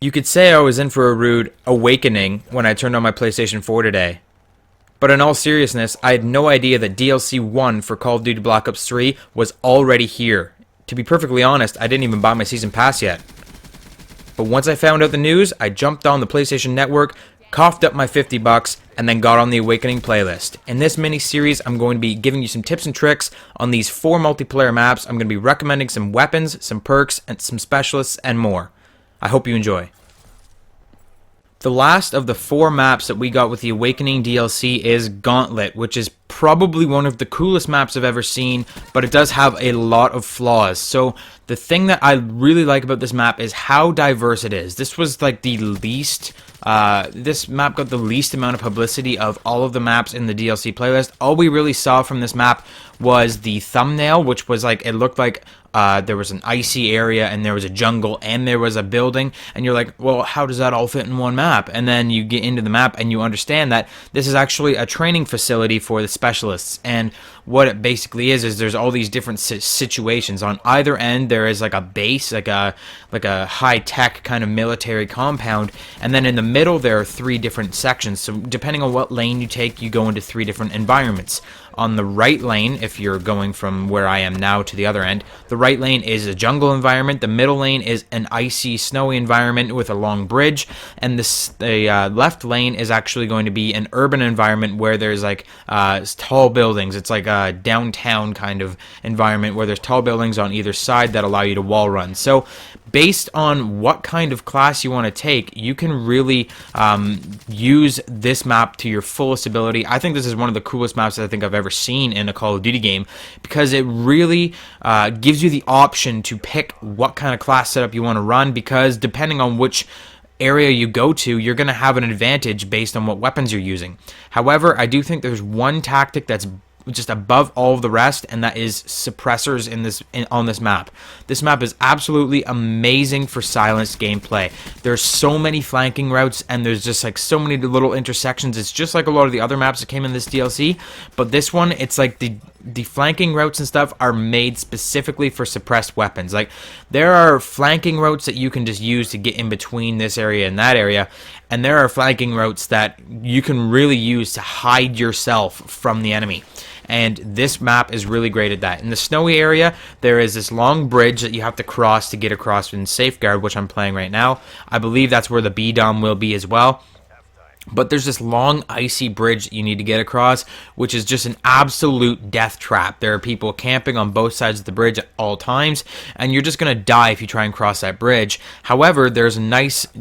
You could say I was in for a rude awakening when I turned on my PlayStation 4 today. But in all seriousness, I had no idea that DLC 1 for Call of Duty Black Ops 3 was already here. To be perfectly honest, I didn't even buy my Season Pass yet. But once I found out the news, I jumped on the PlayStation Network, coughed up my $50, and then got on the Awakening playlist. In this mini-series, I'm going to be giving you some tips and tricks on these 4 multiplayer maps. I'm going to be recommending some weapons, some perks, and some specialists, and more. I hope you enjoy. The last of the 4 maps that we got with the Awakening DLC is Gauntlet, which is probably one of the coolest maps I've ever seen, but it does have a lot of flaws. So the thing that I really like about this map is how diverse it is. This was like the least, this map got the least amount of publicity of all of the maps in the DLC playlist. All we really saw from this map was the thumbnail, which was like, it looked like there was an icy area and there was a jungle and there was a building, and you're like, well, how does that all fit in one map? And then you get into the map and you understand that this is actually a training facility for the specialists. And what it basically is there's all these different situations. On either end there is like a base, like a high-tech kind of military compound, and then in the middle there are 3 different sections. So depending on what lane you take, you go into 3 different environments. On the right lane, if you're going from where I am now to the other end, the right lane is a jungle environment, the middle lane is an icy, snowy environment with a long bridge, and the left lane is actually going to be an urban environment where there's like tall buildings. It's like a downtown kind of environment where there's tall buildings on either side that allow you to wall run. So based on what kind of class you want to take, you can really use this map to your fullest ability. I think this is one of the coolest maps that I think I've ever seen in a Call of Duty game, because it really gives you the option to pick what kind of class setup you want to run, because depending on which area you go to, you're going to have an advantage based on what weapons you're using. However, I do think there's one tactic that's just above all of the rest, and that is suppressors on this map. This map is absolutely amazing for silenced gameplay. There's so many flanking routes, and there's just like so many little intersections. It's just like a lot of the other maps that came in this DLC, but this one, it's like the flanking routes and stuff are made specifically for suppressed weapons. Like, there are flanking routes that you can just use to get in between this area and that area, and there are flanking routes that you can really use to hide yourself from the enemy. And this map is really great at that. In the snowy area, there is this long bridge that you have to cross to get across in Safeguard, which I'm playing right now. I believe that's where the B-Dom will be as well. But there's this long icy bridge that you need to get across, which is just an absolute death trap. There are people camping on both sides of the bridge at all times, and you're just going to die if you try and cross that bridge. However, there's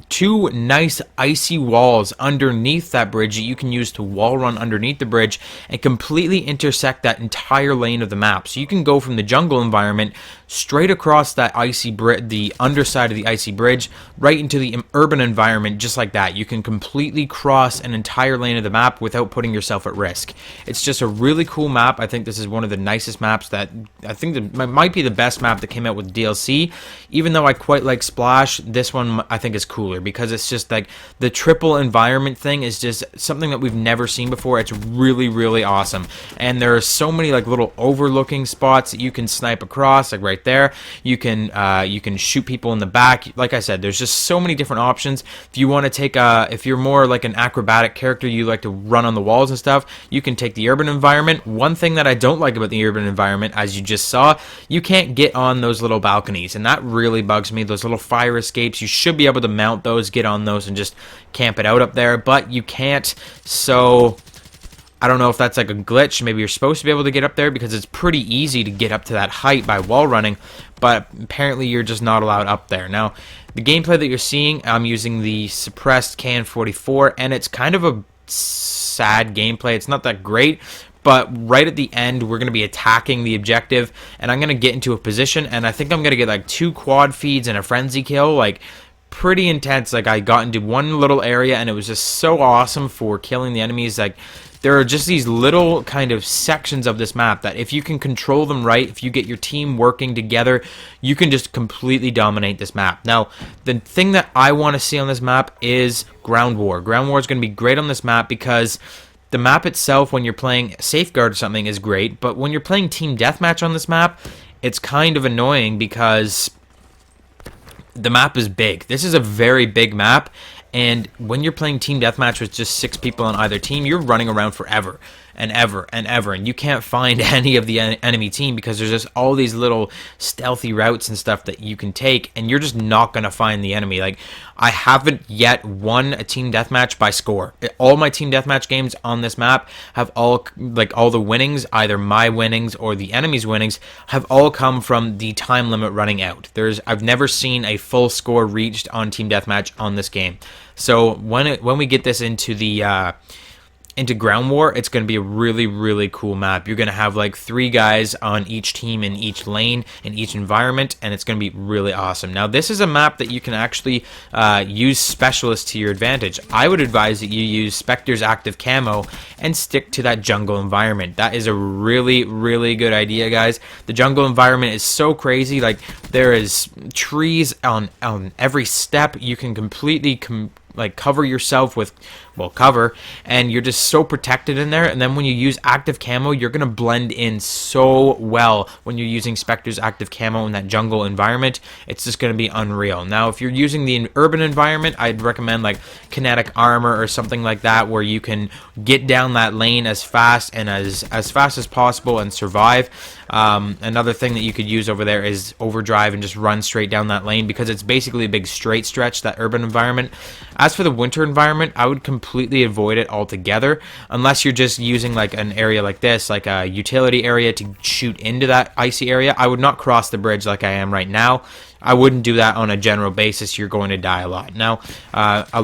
two nice icy walls underneath that bridge that you can use to wall run underneath the bridge and completely intersect that entire lane of the map. So you can go from the jungle environment straight across that icy bridge, the underside of the icy bridge, right into the urban environment just like that. You can completely cross an entire lane of the map without putting yourself at risk. It's just a really cool map. I think this is one of the nicest maps that I think might be the best map that came out with DLC. Even though I quite like Splash, this one I think is cooler because it's just like the triple environment thing is just something that we've never seen before. It's really, really awesome. And there are so many like little overlooking spots that you can snipe across, like right there. You can shoot people in the back. Like I said, there's just so many different options. If you want to take if you're more like an acrobatic character, you like to run on the walls and stuff, you can take the urban environment. One thing that I don't like about the urban environment, as you just saw, you can't get on those little balconies, and that really bugs me. Those little fire escapes, you should be able to mount those, get on those, and just camp it out up there, but you can't. So I don't know if that's like a glitch. Maybe you're supposed to be able to get up there because it's pretty easy to get up to that height by wall running, but apparently you're just not allowed up there. Now, the gameplay that you're seeing, I'm using the suppressed KN-44, and it's kind of a sad gameplay. It's not that great, but right at the end, we're going to be attacking the objective, and I'm going to get into a position, and I think I'm going to get like 2 quad feeds and a frenzy kill, like pretty intense. Like, I got into one little area, and it was just so awesome for killing the enemies. Like, there are just these little kind of sections of this map that if you can control them right, if you get your team working together, you can just completely dominate this map. Now, the thing that I want to see on this map is Ground War. Ground War is going to be great on this map because the map itself, when you're playing Safeguard or something, is great, but when you're playing Team Deathmatch on this map, it's kind of annoying because the map is big. This is a very big map, and when you're playing team deathmatch with just 6 people on either team, you're running around forever and ever and ever, and you can't find any of the enemy team because there's just all these little stealthy routes and stuff that you can take, and you're just not gonna find the enemy. Like, I haven't yet won a team deathmatch by score. All my team deathmatch games on this map have all the winnings, either my winnings or the enemy's winnings, have all come from the time limit running out. I've never seen a full score reached on team deathmatch on this game. So when we get this into Ground War, it's going to be a really, really cool map. You're going to have like 3 guys on each team in each lane, in each environment, and it's going to be really awesome. Now, this is a map that you can actually use Specialists to your advantage. I would advise that you use Spectre's active camo and stick to that jungle environment. That is a really, really good idea, guys. The jungle environment is so crazy. Like, there is trees on every step. You can completely cover yourself with, well, cover, and you're just so protected in there. And then when you use active camo, you're gonna blend in so well when you're using Spectre's active camo in that jungle environment. It's just gonna be unreal. Now, if you're using the urban environment, I'd recommend like kinetic armor or something like that, where you can get down that lane as fast as possible and survive. Another thing that you could use over there is overdrive and just run straight down that lane, because it's basically a big straight stretch, that urban environment. As for the winter environment, I would completely avoid it altogether, unless you're just using like an area like this, like a utility area, to shoot into that icy area. I would not cross the bridge like I am right now. I wouldn't do that on a general basis. You're going to die a lot. Now,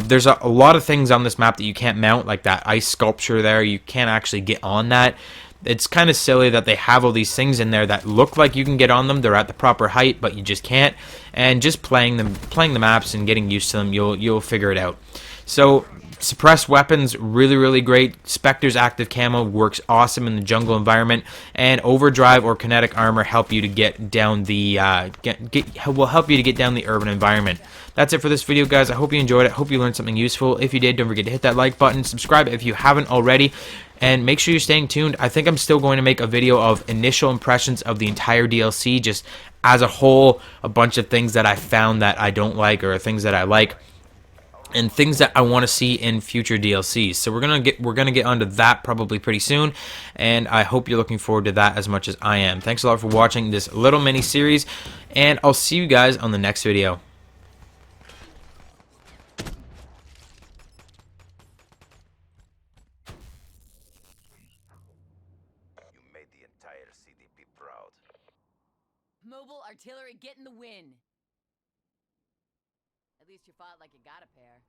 there's a lot of things on this map that you can't mount, like that ice sculpture there. You can't actually get on that. It's kind of silly that they have all these things in there that look like you can get on them. They're at the proper height, but you just can't. And just playing the maps and getting used to them, you'll figure it out. So, suppressed weapons, really, really great. Spectre's active camo works awesome in the jungle environment, and overdrive or kinetic armor help you to get down the will help you to get down the urban environment. That's it for this video, guys. I hope you enjoyed it. Hope you learned something useful. If you did, don't forget to hit that like button, subscribe if you haven't already, and make sure you're staying tuned. I think I'm still going to make a video of initial impressions of the entire DLC, just as a whole, a bunch of things that I found that I don't like, or things that I like, and things that I want to see in future DLCs. So we're gonna get onto that probably pretty soon, and I hope you're looking forward to that as much as I am. Thanks a lot for watching this little mini series, and I'll see you guys on the next video. You made the entire CDP proud. Mobile artillery getting the win. At least you fought like you got a pair.